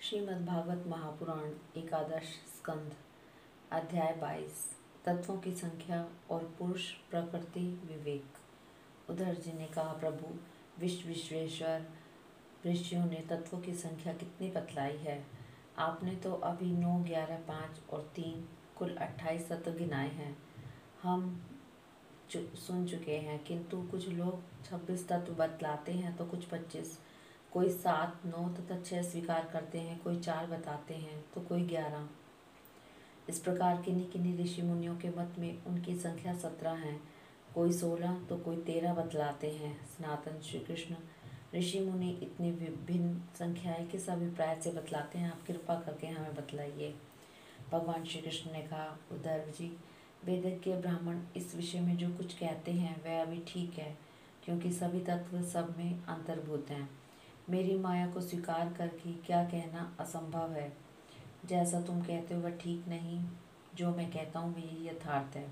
श्रीमद्भागवत महापुराण एकादश स्कंध अध्याय 22 तत्वों की संख्या और पुरुष प्रकृति विवेक। उद्धव जी ने कहा, प्रभु विश्वेश्वर, ऋषियों ने तत्वों की संख्या कितनी बतलाई है। आपने तो अभी 9, 11, 5 और 3 कुल 28 तत्व गिनाए हैं। हम सुन चुके हैं, किंतु कुछ लोग 26 तत्व बतलाते हैं तो कुछ 25, कोई 7, 9 तथा 6 स्वीकार करते हैं, कोई 4 बताते हैं तो कोई 11। इस प्रकार किन्हीं किन्हीं ऋषि मुनियों के मत में उनकी संख्या 17 है, कोई 16 तो कोई 13 बतलाते हैं। सनातन श्री कृष्ण ऋषि मुनि इतनी विभिन्न संख्याएं किस अभिप्राय से बतलाते हैं, आप कृपा करके हमें बतलाइए। भगवान श्री कृष्ण ने कहा, उद्धव जी, वेदज्ञ ब्राह्मण इस विषय में जो कुछ कहते हैं वह अभी ठीक है, क्योंकि सभी तत्व सब में अंतर्भूत हैं। मेरी माया को स्वीकार करके क्या कहना असंभव है। जैसा तुम कहते हो वह ठीक नहीं, जो मैं कहता हूँ वही यथार्थ है।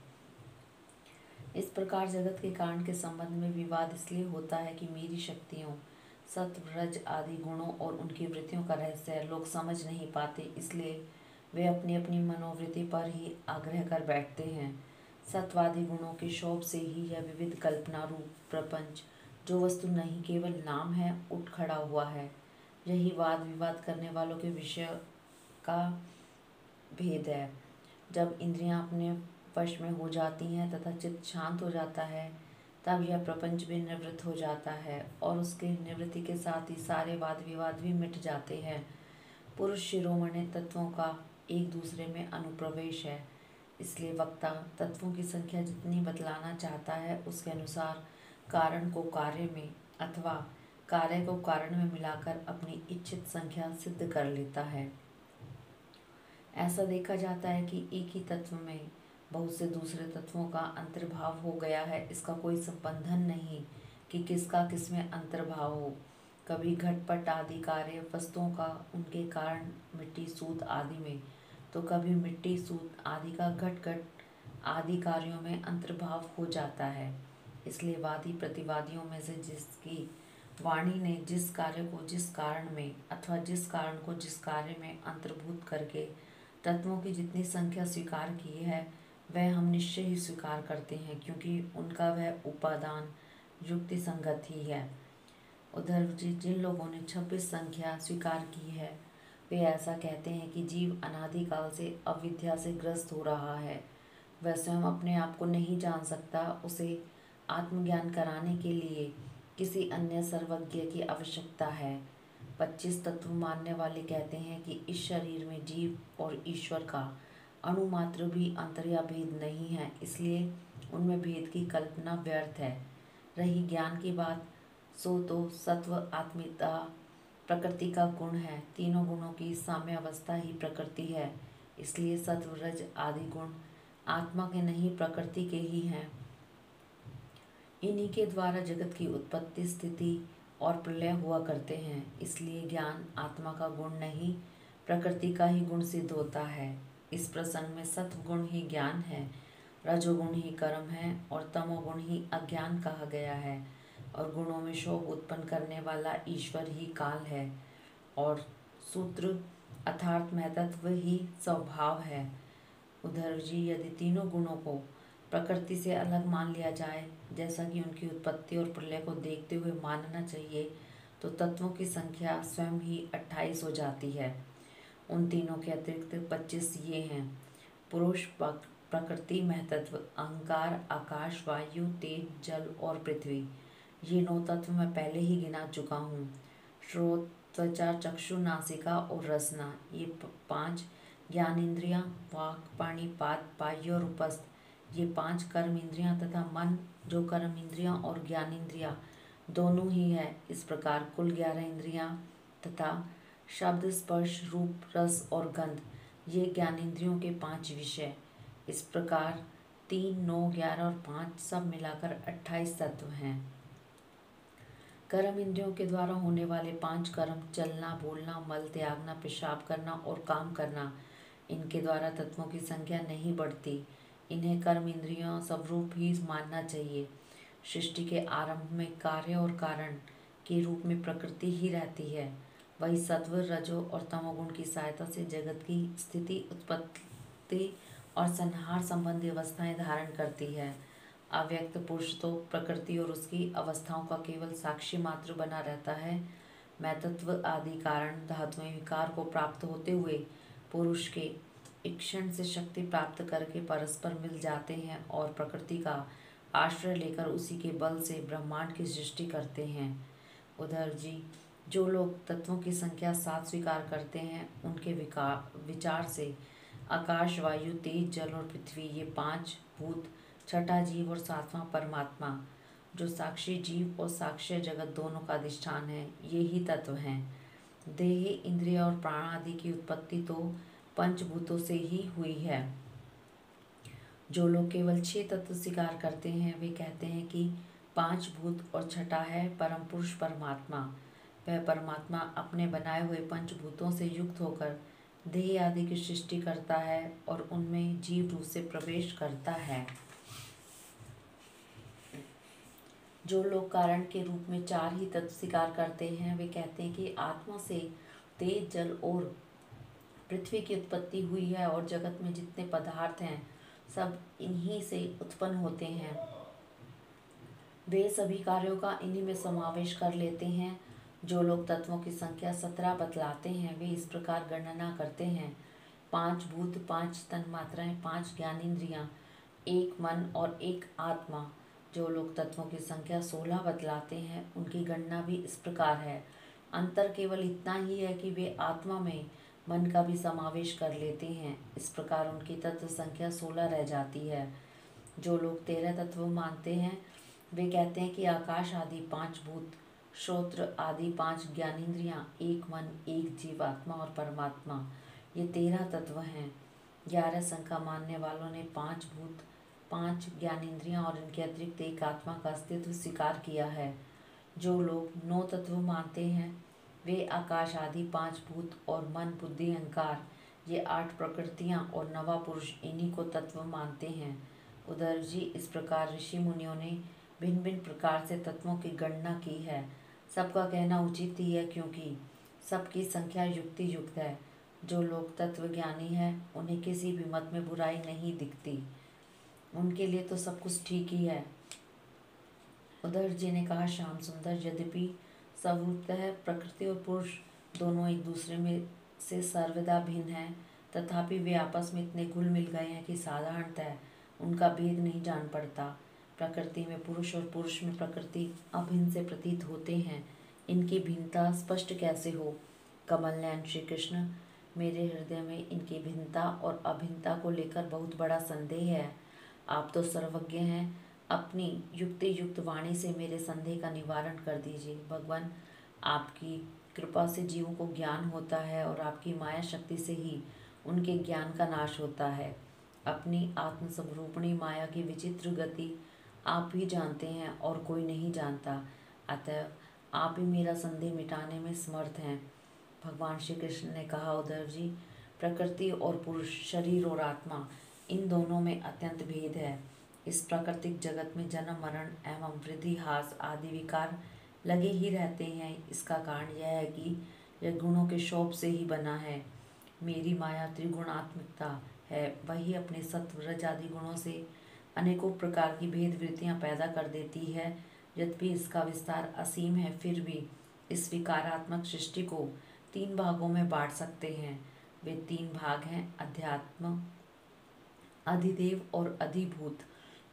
इस प्रकार जगत के कारण के संबंध में विवाद इसलिए होता है कि मेरी शक्तियों, सत्व, रज आदि गुणों और उनकी वृत्तियों का रहस्य लोग समझ नहीं पाते, इसलिए वे अपनी अपनी मनोवृत्ति पर ही आग्रह कर बैठते हैं। सत्वादि गुणों के शोभ से ही यह विविध कल्पना रूप प्रपंच, जो वस्तु नहीं केवल नाम है, उठ खड़ा हुआ है। यही वाद विवाद करने वालों के विषय का भेद है। जब इंद्रियां अपने वश में हो जाती हैं तथा चित्त शांत हो जाता है, तब यह प्रपंच भी निवृत्त हो जाता है और उसके निवृत्ति के साथ ही सारे वाद विवाद भी मिट जाते हैं। पुरुष शिरोमणि तत्वों का एक दूसरे में अनुप्रवेश है, इसलिए वक्ता तत्वों की संख्या जितनी बतलाना चाहता है उसके अनुसार कारण को कार्य में अथवा कार्य को कारण में मिलाकर अपनी इच्छित संख्या सिद्ध कर लेता है। ऐसा देखा जाता है कि एक ही तत्व में बहुत से दूसरे तत्वों का अंतर्भाव हो गया है। इसका कोई संबंधन नहीं कि किसका किसमें अंतर्भाव हो। कभी घटपट आदि कार्य वस्तुओं का उनके कारण मिट्टी सूत आदि में, तो कभी मिट्टी सूत आदि का घट घट आदि कार्यों में अंतर्भाव हो जाता है। इसलिए वादी प्रतिवादियों में से जिसकी वाणी ने जिस कार्य को जिस कारण में अथवा जिस कारण को जिस कार्य में अंतर्भूत करके तत्वों की जितनी संख्या स्वीकार की है, वह हम निश्चय ही स्वीकार करते हैं, क्योंकि उनका वह उपादान युक्ति संगत ही है। उद्धव जी, जिन लोगों ने 26 संख्या स्वीकार की है, वे ऐसा कहते हैं कि जीव अनादिकाल से अविद्या से ग्रस्त हो रहा है। वह स्वयं अपने आप को नहीं जान सकता। उसे आत्मज्ञान कराने के लिए किसी अन्य सर्वज्ञ की आवश्यकता है। 25 तत्व मानने वाले कहते हैं कि इस शरीर में जीव और ईश्वर का अणुमात्र भी अंतर या भेद नहीं है, इसलिए उनमें भेद की कल्पना व्यर्थ है। रही ज्ञान की बात, सो तो सत्व आत्मीयता प्रकृति का गुण है। तीनों गुणों की साम्य अवस्था ही प्रकृति है, इसलिए सत्व रज आदि गुण आत्मा के नहीं प्रकृति के ही हैं। इन्हीं के द्वारा जगत की उत्पत्ति, स्थिति और प्रलय हुआ करते हैं। इसलिए ज्ञान आत्मा का गुण नहीं, प्रकृति का ही गुण सिद्ध होता है। इस प्रसंग में सत्व गुण ही ज्ञान है, रजोगुण ही कर्म है और तमोगुण ही अज्ञान कहा गया है। और गुणों में शोभ उत्पन्न करने वाला ईश्वर ही काल है और सूत्र अर्थात महतत्व ही स्वभाव है। उद्धव जी, यदि तीनों गुणों को प्रकृति से अलग मान लिया जाए, जैसा कि उनकी उत्पत्ति और प्रलय को देखते हुए मानना चाहिए, तो तत्वों की संख्या स्वयं ही 28 हो जाती है। उन तीनों के अतिरिक्त 25 ये हैं: पुरुष, प्रकृति, महतत्व, अहंकार, आकाश, वायु, तेज, जल और पृथ्वी। ये 9 तत्व मैं पहले ही गिना चुका हूँ। श्रोत, त्वचा, चक्षु, नासिका और रसना, ये 5 ज्ञानेन्द्रियाँ, वाक, पाणी, पाद, बाह्य और उपस्थ, ये 5 कर्म इंद्रियाँ तथा मन, जो कर्म इंद्रियाँ और ज्ञानेन्द्रियाँ दोनों ही है। इस प्रकार कुल 11 इंद्रियाँ तथा शब्द, स्पर्श, रूप, रस और गंध, ये ज्ञानेन्द्रियों के 5 विषय। इस प्रकार 3, 9, 11 और 5 सब मिलाकर 28 तत्व हैं। कर्म इंद्रियों के द्वारा होने वाले 5 कर्म, चलना, बोलना, मल त्यागना, पेशाब करना और काम करना, इनके द्वारा तत्वों की संख्या नहीं बढ़ती। इन्हें कर्म इंद्रियों स्वरूप ही मानना चाहिए। सृष्टि के आरंभ में कार्य और कारण के रूप में प्रकृति ही रहती है। वही सत्व, रजो और तमोगुण की सहायता से जगत की स्थिति, उत्पत्ति और संहार संबंधी अवस्थाएं धारण करती है। अव्यक्त पुरुष तो प्रकृति और उसकी अवस्थाओं का केवल साक्षी मात्र बना रहता है। मैतत्व आदि कारण धातुएं विकार को प्राप्त होते हुए पुरुष के इक्षण से शक्ति प्राप्त करके परस्पर मिल जाते हैं और प्रकृति का आश्रय लेकर उसी के बल से ब्रह्मांड की सृष्टि करते हैं। उधर जी, जो लोग तत्वों की संख्या 7 स्वीकार करते हैं, उनके विचार से आकाश, वायु, तेज, जल और पृथ्वी, ये 5 भूत, छठा जीव और 7वां परमात्मा, जो साक्षी जीव और साक्ष्य जगत दोनों का अधिष्ठान है, ये ही तत्व हैं। देह, इंद्रिय और प्राण आदि की उत्पत्ति तो पंचभूतों से ही हुई है। जो लोग केवल 6 तत्व स्वीकार करते हैं, वे कहते हैं कि 5 भूत और छठा है परम पुरुष परमात्मा। वह परमात्मा अपने बनाए हुए पंचभूतों से युक्त होकर देह आदि की सृष्टि करता है और उनमें जीव रूप से प्रवेश करता है। जो लोग कारण के रूप में 4 ही तत्व स्वीकार करते हैं, वे कहते हैं कि आत्मा से तेज, जल और पृथ्वी की उत्पत्ति हुई है और जगत में जितने पदार्थ हैं सब इन्हीं से उत्पन्न होते हैं। वे सभी कार्यों का इन्हीं में समावेश कर लेते हैं। जो लोग तत्वों की संख्या 17 बतलाते हैं, वे इस प्रकार गणना करते हैं: 5 भूत, 5 तन्मात्राएं, 5 ज्ञानेंद्रियां, 1 मन और 1 आत्मा। जो लोग तत्वों की संख्या 16 बतलाते हैं, उनकी गणना भी इस प्रकार है। अंतर केवल इतना ही है कि वे आत्मा में मन का भी समावेश कर लेते हैं। इस प्रकार उनकी तत्व संख्या 16 रह जाती है। जो लोग 13 तत्व मानते हैं, वे कहते हैं कि आकाश आदि 5 भूत, श्रोत्र आदि 5 ज्ञानेंद्रियां, 1 मन, 1 जीवात्मा और परमात्मा, ये 13 तत्व हैं। 11 संख्या मानने वालों ने 5 भूत, 5 ज्ञानेंद्रियां और इनके अतिरिक्त 1 आत्मा का अस्तित्व स्वीकार किया है। जो लोग 9 तत्व मानते हैं, वे आकाश आदि 5 भूत और मन, बुद्धि, अहंकार, ये 8 प्रकृतियां और नवा पुरुष, इन्हीं को तत्व मानते हैं। उधर जी, इस प्रकार ऋषि मुनियों ने भिन्न भिन्न प्रकार से तत्वों की गणना की है। सबका कहना उचित ही है, क्योंकि सबकी संख्या युक्ति युक्त है। जो लोग तत्व ज्ञानी हैं, उन्हें किसी भी मत में बुराई नहीं दिखती, उनके लिए तो सब कुछ ठीक ही है। उधर जी ने कहा, श्याम सुंदर, यद्यपि स्वरूपतः प्रकृति और पुरुष दोनों एक दूसरे में से सर्वदा भिन्न हैं, तथापि वे आपस में इतने घुल मिल गए हैं कि साधारणतः उनका भेद नहीं जान पड़ता। प्रकृति में पुरुष और पुरुष में प्रकृति अभिन्न से प्रतीत होते हैं। इनकी भिन्नता स्पष्ट कैसे हो? कमल नयन श्री कृष्ण, मेरे हृदय में इनकी भिन्नता और अभिन्नता को लेकर बहुत बड़ा संदेह है। आप तो सर्वज्ञ हैं, अपनी युक्ति युक्त वाणी से मेरे संदेह का निवारण कर दीजिए। भगवान, आपकी कृपा से जीवों को ज्ञान होता है और आपकी माया शक्ति से ही उनके ज्ञान का नाश होता है। अपनी आत्मस्वरूपिणी माया की विचित्र गति आप ही जानते हैं और कोई नहीं जानता। अतः आप ही मेरा संदेह मिटाने में समर्थ हैं। भगवान श्री कृष्ण ने कहा, उद्धव जी, प्रकृति और पुरुष, शरीर और आत्मा, इन दोनों में अत्यंत भेद है। इस प्राकृतिक जगत में जन्म, मरण एवं वृद्धि, ह्रास आदि विकार लगे ही रहते हैं। इसका कारण यह है कि यह गुणों के शोभ से ही बना है। मेरी माया त्रिगुणात्मिकता है, वही अपने सत्व, रज आदि गुणों से अनेकों प्रकार की भेद वृत्तियाँ पैदा कर देती है। यद्यपि इसका विस्तार असीम है, फिर भी इस विकारात्मक सृष्टि को 3 भागों में बांट सकते हैं। वे 3 भाग हैं: अध्यात्म, अधिदेव और अधिभूत।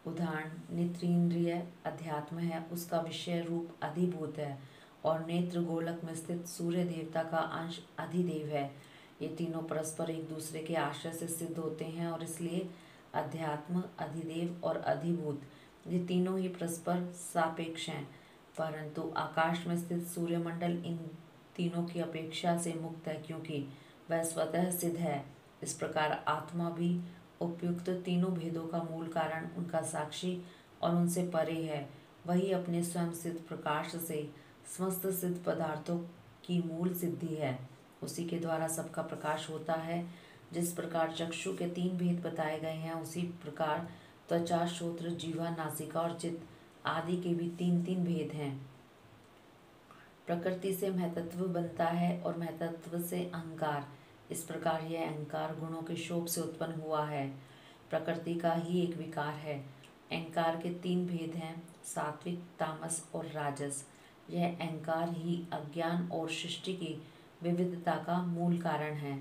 उदाहरण, नेत्रेंद्रिय अध्यात्म है, उसका विषय रूप अधिभूत है, और नेत्र गोलक में स्थित सूर्य देवता का अंश अधिदेव है। ये तीनों परस्पर एक दूसरे के आश्रय से सिद्ध होते हैं और इसलिए अध्यात्म, अधिदेव और अधिभूत, ये तीनों ही परस्पर सापेक्ष हैं। परंतु आकाश में स्थित सूर्यमंडल इन तीनों की अपेक्षा से मुक्त है, क्योंकि वह स्वतः सिद्ध है। इस प्रकार आत्मा भी उपयुक्त तीनों भेदों का मूल कारण उनका साक्षी और उनसे परे है। वही अपने स्वयं सिद्ध प्रकाश से समस्त सिद्ध पदार्थों की मूल सिद्धि है। उसी के द्वारा सबका प्रकाश होता है। जिस प्रकार चक्षु के 3 भेद बताए गए हैं, उसी प्रकार त्वचा, श्रोत्र, जिह्वा, नासिका और चित्त आदि के भी 3-3 भेद हैं। प्रकृति से महतत्व बनता है और महतत्व से अहंकार। इस प्रकार यह अहंकार गुणों के शोभ से उत्पन्न हुआ है, प्रकृति का ही एक विकार है। अहंकार के 3 भेद हैं, सात्विक, तामस और राजस। यह अहंकार ही अज्ञान और सृष्टि की विविधता का मूल कारण है।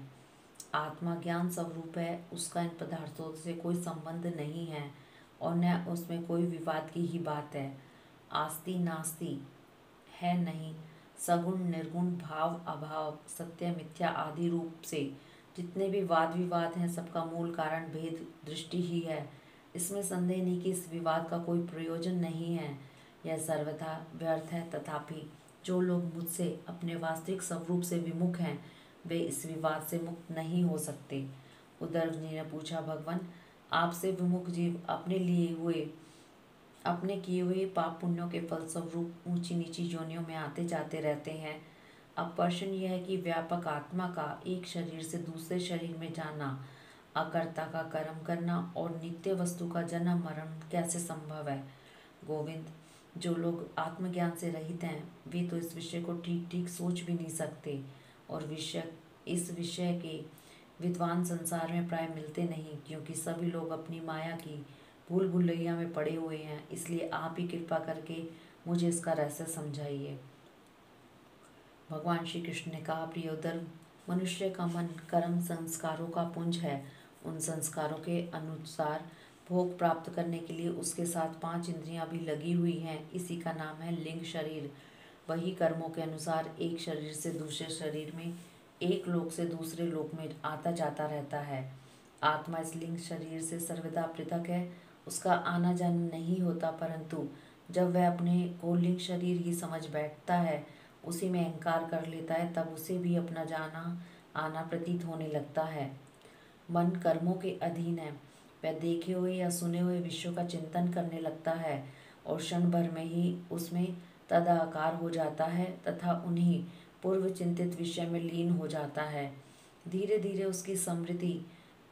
आत्मा ज्ञान स्वरूप है, उसका इन पदार्थों से कोई संबंध नहीं है और न उसमें कोई विवाद की ही बात है। आस्ति नास्ति है नहीं, सगुण निर्गुण, भाव अभाव, सत्य मिथ्या आदि रूप से जितने भी वाद विवाद हैं, सबका मूल कारण भेद दृष्टि ही है। इसमें संदेह नहीं कि इस विवाद का कोई प्रयोजन नहीं है, यह सर्वथा व्यर्थ है। तथापि जो लोग मुझसे अपने वास्तविक स्वरूप से विमुख हैं, वे इस विवाद से मुक्त नहीं हो सकते। उद्धव जी ने पूछा, भगवान, आपसे विमुख जीव अपने किए हुए पाप पुण्यों के फलस्वरूप ऊंची नीची योनियों में आते जाते रहते हैं। अब प्रश्न यह है कि व्यापक आत्मा का एक शरीर से दूसरे शरीर में जाना, अकर्ता का कर्म करना और नित्य वस्तु का जन्म मरण कैसे संभव है? गोविंद, जो लोग आत्मज्ञान से रहित हैं, वे तो इस विषय को ठीक ठीक सोच भी नहीं सकते और इस विषय के विद्वान संसार में प्राय मिलते नहीं, क्योंकि सभी लोग अपनी माया की भूल भुलैया में पड़े हुए हैं। इसलिए आप ही कृपा करके मुझे इसका रहस्य समझाइए। भगवान श्री कृष्ण ने कहा, प्रिय उद्धव, मनुष्य का मन कर्म संस्कारों का पुंज है। उन संस्कारों के अनुसार भोग प्राप्त करने के लिए उसके साथ 5 इंद्रियां भी लगी हुई हैं। इसी का नाम है लिंग शरीर। वही कर्मों के अनुसार एक शरीर से दूसरे शरीर में, एक लोक से दूसरे लोक में आता जाता रहता है। आत्मा इस लिंग शरीर से सर्वदा पृथक है, उसका आना जाना नहीं होता, परंतु जब वह अपने को लिंग शरीर ही समझ बैठता है, उसी में अहंकार कर लेता है, तब उसे भी अपना जाना आना प्रतीत होने लगता है। मन कर्मों के अधीन है, वह देखे हुए या सुने हुए विषयों का चिंतन करने लगता है और क्षण भर में ही उसमें तदाकार हो जाता है तथा उन्हीं पूर्व चिंतित विषय में लीन हो जाता है। धीरे धीरे उसकी स्मृति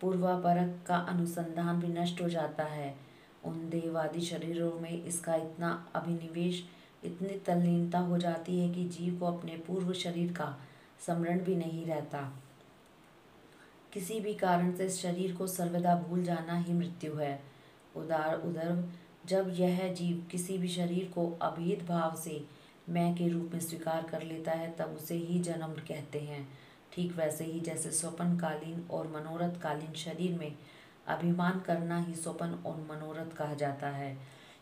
पूर्वापरक का अनुसंधान भी नष्ट हो जाता है। उन देवादि शरीरों में इसका इतना अभिनिवेश, इतनी तल्लीनता हो जाती है कि जीव को अपने पूर्व शरीर का स्मरण भी नहीं रहता। किसी भी कारण से इस शरीर को सर्वदा भूल जाना ही मृत्यु है। उद्धव, जब यह जीव किसी भी शरीर को अभेद भाव से मैं के रूप में स्वीकार कर लेता है, तब उसे ही जन्म कहते हैं। ठीक वैसे ही जैसे स्वप्नकालीन और मनोरथकालीन शरीर में अभिमान करना ही स्वप्न और मनोरथ कहा जाता है।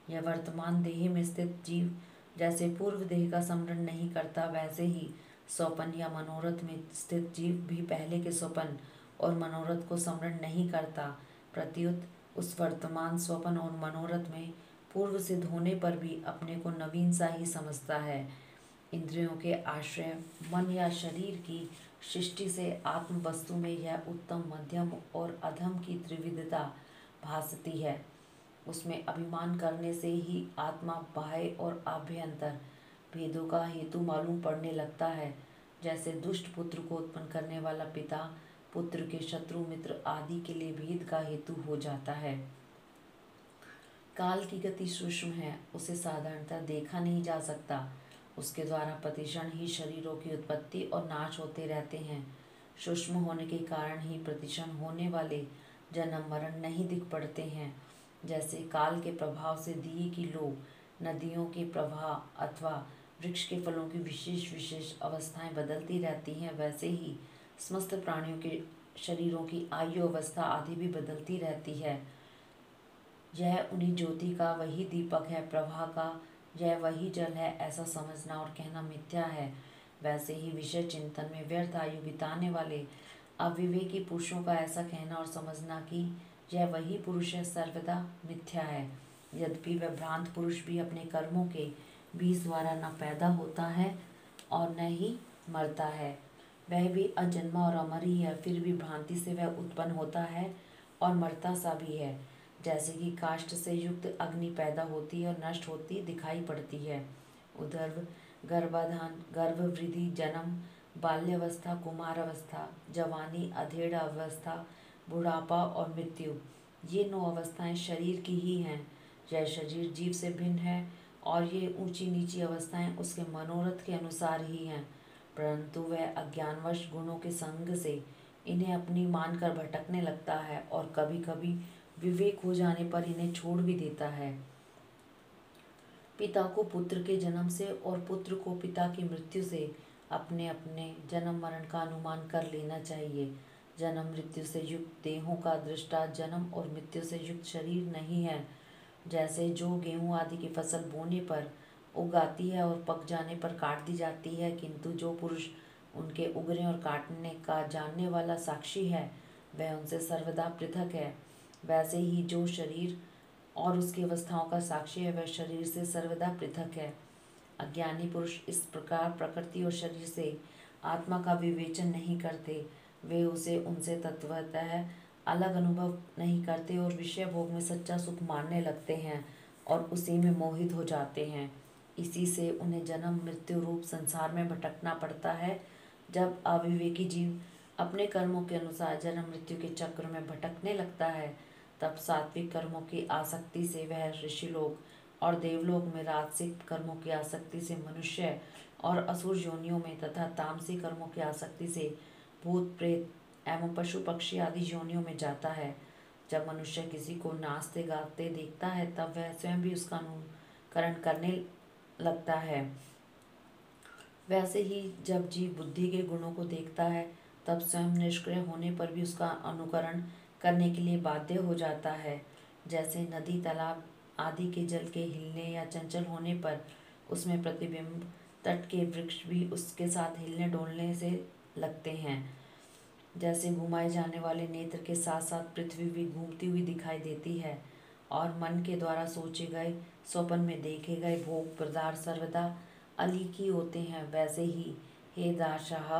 यह वर्तमान देह में स्थित जीव जैसे पूर्व देह का स्मरण नहीं करता, वैसे ही स्वप्न या मनोरथ में स्थित जीव भी पहले के स्वप्न और मनोरथ को स्मरण नहीं करता। प्रत्युत उस वर्तमान स्वप्न और मनोरथ में पूर्व सिद्ध होने पर भी अपने को नवीन सा ही समझता है। इंद्रियों के आश्रय मन या शरीर की सृष्टि से आत्म वस्तु में यह उत्तम, मध्यम और अधम की त्रिविधता भासती है। उसमें अभिमान करने से ही आत्मा बाह्य और आभ्यंतर भेदों का हेतु मालूम पड़ने लगता है। जैसे दुष्ट पुत्र को उत्पन्न करने वाला पिता पुत्र के शत्रु मित्र आदि के लिए भेद का हेतु हो जाता है। काल की गति सूक्ष्म है, उसे साधारणतः देखा नहीं जा सकता। उसके द्वारा प्रतिक्षण ही शरीरों की उत्पत्ति और नाश होते रहते हैं। सूक्ष्म होने के कारण ही प्रतिक्षण होने वाले जन्म मरण नहीं दिख पड़ते हैं। जैसे काल के प्रभाव से दिए की लो, नदियों के प्रवाह अथवा वृक्ष के फलों की विशेष विशेष अवस्थाएं बदलती रहती हैं, वैसे ही समस्त प्राणियों के शरीरों की आयु अवस्था आदि भी बदलती रहती है। यह उन्हीं ज्योति का वही दीपक है, प्रवाह का यह वही जल है, ऐसा समझना और कहना मिथ्या है। वैसे ही विषय चिंतन में व्यर्थ आयु बिताने वाले अविवेकी पुरुषों का ऐसा कहना और समझना कि यह वही पुरुष है, सर्वदा मिथ्या है। यद्यपि वह भ्रांत पुरुष भी अपने कर्मों के बीज द्वारा न पैदा होता है और न ही मरता है, वह भी अजन्मा और अमर ही है, फिर भी भ्रांति से वह उत्पन्न होता है और मरता सा भी है। जैसे कि काष्ठ से युक्त अग्नि पैदा होती है और नष्ट होती दिखाई पड़ती है। उद्धव, गर्भाधान, गर्भ वृद्धि, जन्म, बाल्यावस्था, कुमारावस्था, जवानी, अधेड़ अवस्था, बुढ़ापा और मृत्यु, ये 9 अवस्थाएं शरीर की ही हैं। यह शरीर जीव से भिन्न है और ये ऊंची नीची अवस्थाएं उसके मनोरथ के अनुसार ही हैं, परंतु वह अज्ञानवश गुणों के संग से इन्हें अपनी मानकर भटकने लगता है और कभी कभी विवेक हो जाने पर इन्हें छोड़ भी देता है। पिता को पुत्र के जन्म से और पुत्र को पिता की मृत्यु से अपने अपने जन्म मरण का अनुमान कर लेना चाहिए। जन्म मृत्यु से युक्त देहों का दृष्टा जन्म और मृत्यु से युक्त शरीर नहीं है। जैसे जो गेहूं आदि की फसल बोने पर उगाती है और पक जाने पर काट दी जाती है, किंतु जो पुरुष उनके उगने और काटने का जानने वाला साक्षी है वह उनसे सर्वदा पृथक है। वैसे ही जो शरीर और उसकी अवस्थाओं का साक्षी है वह शरीर से सर्वदा पृथक है। अज्ञानी पुरुष इस प्रकार प्रकृति और शरीर से आत्मा का विवेचन नहीं करते। वे उसे उनसे तत्वतः अलग अनुभव नहीं करते और विषय भोग में सच्चा सुख मानने लगते हैं और उसी में मोहित हो जाते हैं। इसी से उन्हें जन्म मृत्यु रूप संसार में भटकना पड़ता है। जब अविवेकी जीव अपने कर्मों के अनुसार जन्म मृत्यु के चक्र में भटकने लगता है, तब सात्विक कर्मों की आसक्ति से वह ऋषिलोक और देवलोक में, राजसिक कर्मों की आसक्ति से मनुष्य और असुर योनियों में तथा तामसिक कर्मों की आसक्ति से भूत प्रेत एवं पशु पक्षी आदि योनियों में जाता है। जब मनुष्य किसी को नाचते गाते देखता है तब वह स्वयं भी उसका अनुकरण करने लगता है। वैसे ही जब जीव बुद्धि के गुणों को देखता है तब स्वयं निष्क्रिय होने पर भी उसका अनुकरण करने के लिए बाध्य हो जाता है। जैसे नदी तालाब आदि के जल के हिलने या चंचल होने पर उसमें प्रतिबिंब तट के वृक्ष भी उसके साथ हिलने डोलने से लगते हैं। जैसे घुमाए जाने वाले नेत्र के साथ साथ पृथ्वी भी घूमती हुई दिखाई देती है और मन के द्वारा सोचे गए स्वप्न में देखे गए भोग पदार्थ सर्वदा अलीकी होते हैं, वैसे ही हे दाशाह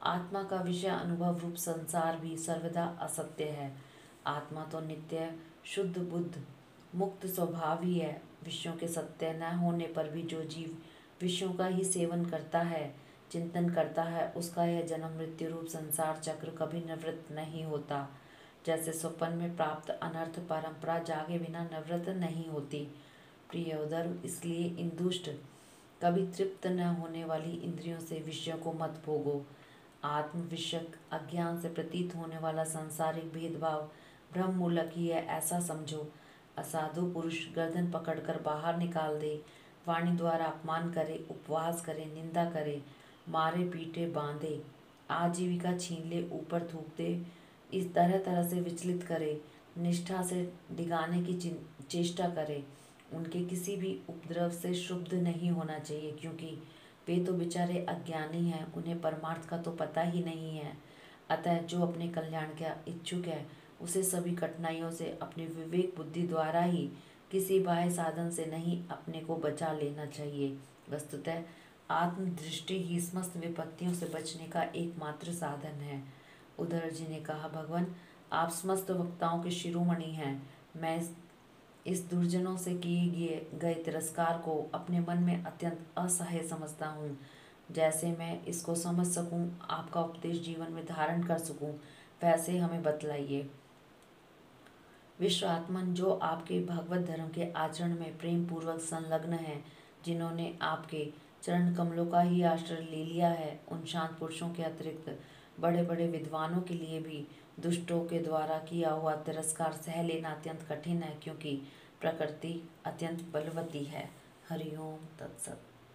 आत्मा का विषय अनुभव रूप संसार भी सर्वदा असत्य है। आत्मा तो नित्य शुद्ध बुद्ध मुक्त स्वभाव ही है। विषयों के सत्य न होने पर भी जो जीव विषयों का ही सेवन करता है, चिंतन करता है, उसका यह जन्म मृत्यु रूप संसार चक्र कभी निवृत्त नहीं होता। जैसे स्वप्न में प्राप्त अनर्थ परंपरा जागे बिना निवृत्त नहीं होती। प्रिय उदर, इसलिए इन दुष्ट कभी तृप्त न होने वाली इंद्रियों से विषयों को मत भोगो। आत्म विषयक अज्ञान से प्रतीत होने वाला सांसारिक भेदभाव भ्रम मूलक ही है, ऐसा समझो। असाधु पुरुष गर्दन पकड़कर बाहर निकाल दे, वाणी द्वारा अपमान करे, उपवास करे, निंदा करे, मारे पीटे बांधे, आजीविका छीन ले, ऊपर थूक दे, इस तरह तरह से विचलित करे, निष्ठा से डिगाने की चेष्टा करे, उनके किसी भी उपद्रव से शुद्ध नहीं होना चाहिए, क्योंकि वे तो बेचारे अज्ञानी हैं, उन्हें परमार्थ का तो पता ही नहीं है। अतः जो अपने कल्याण का इच्छुक है उसे सभी कठिनाइयों से अपनी विवेक बुद्धि द्वारा ही, किसी बाह्य साधन से नहीं, अपने को बचा लेना चाहिए। वस्तुतः आत्मदृष्टि ही समस्त विपत्तियों से बचने का एकमात्र साधन है। उद्धव जी ने कहा, भगवान आप समस्त वक्ताओं के शिरोमणि हैं। मैं इस दुर्जनों से किए गए तिरस्कार को अपने मन में अत्यंत असह्य समझता हूँ। जैसे मैं इसको समझ सकूं, आपका उपदेश जीवन में धारण कर सकूं, वैसे हमें बतलाइए। विश्व आत्मन जो आपके भगवत धर्म के आचरण में प्रेम पूर्वक संलग्न हैं, जिन्होंने आपके चरण कमलों का ही आश्रय ले लिया है, उन शांत पुरुषों के अतिरिक्त बड़े बड़े विद्वानों के लिए भी दुष्टों के द्वारा किया हुआ तिरस्कार सह लेना अत्यंत कठिन है, क्योंकि प्रकृति अत्यंत बलवती है। हरिओम तत्सत।